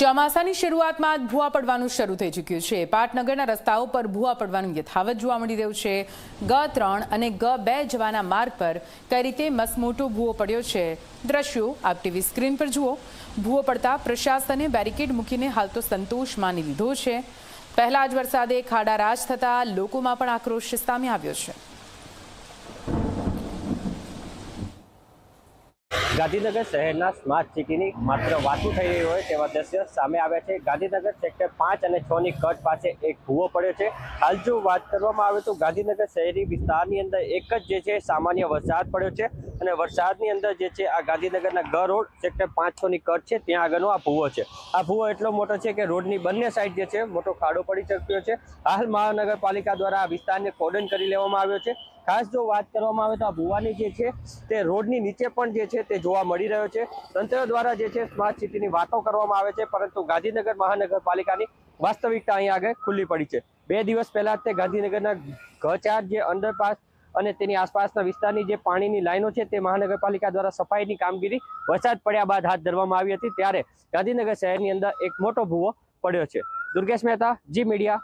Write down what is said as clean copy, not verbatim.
ચોમાસાની શરૂઆતમાં જ ભૂવા પડવાનું શરૂ થઈ ચૂક્યું છે। પાટનગરના રસ્તાઓ પર ભૂવા પડવાનું યથાવત જોવા મળી રહ્યું છે। G3 અને G2 જવાના માર્ગ પર કઈ રીતે મસમોટો ભૂવો પડ્યો છે, દ્રશ્યો આપ ટીવી સ્ક્રીન પર જુઓ। ભૂવો પડતા પ્રશાસને બેરિકેડ મૂકીને હાલ તો સંતોષ માની લીધો છે। પહેલા જ વરસાદે ખાડા રાજ થતા લોકોમાં પણ આક્રોશ સામે આવ્યો છે। ગાંધીનગર શહેરના સ્માર્ટ સિટીની માત્ર વાતો થઈ રહી હોય તેવા દ્રશ્ય સામે આવ્યા છે। ગાંધીનગર સેક્ટર 5 અને 6 ની કટ પાસે એક ભૂવો પડ્યો છે। હાલ જો વાત કરવામાં આવે તો ગાંધીનગર શહેરી વિસ્તારની અંદર એક જ જે છે સામાન્ય વરસાદ પડ્યો છે અને વરસાદની અંદર જે છે આ ગાંધીનગરના G રોડ સેક્ટર 5-6 ની કટ છે ત્યાં આગળનો આ ભૂવો છે। આ ભૂવો એટલો મોટો છે કે રોડની બંને સાઈડ જે છે મોટો ખાડો પડી ચૂક્યો છે। હાલ મહાનગરપાલિકા દ્વારા આ વિસ્તારને કોર્ડન કરી લેવામાં આવ્યો છે। ખાસ જો વાત કરવામાં આવે તો આ ભૂવાની જે છે તે રોડની નીચે પણ જે છે તે જોવા મળી રહ્યો છે। તંત્ર દ્વારા જે છે સ્માર્ટ સિટીની વાતો કરવામાં આવે છે, પરંતુ ગાંધીનગર મહાનગરપાલિકાની વાસ્તવિકતા અહીં આગળ ખુલ્લી પડી છે। 2 દિવસ પહેલા તે ગાંધીનગરના G4 જે અંડરપાસ અને તેની આસપાસના વિસ્તારની જે પાણીની લાઈનો છે તે મહાનગરપાલિકા દ્વારા સફાઈની કામગીરી વરસાદ પડ્યા બાદ હાથ ધરવામાં આવી હતી, ત્યારે ગાંધીનગર શહેરની અંદર એક મોટો ભૂવો પડ્યો છે। દુર્ગેશ મહેતા, જી મીડિયા।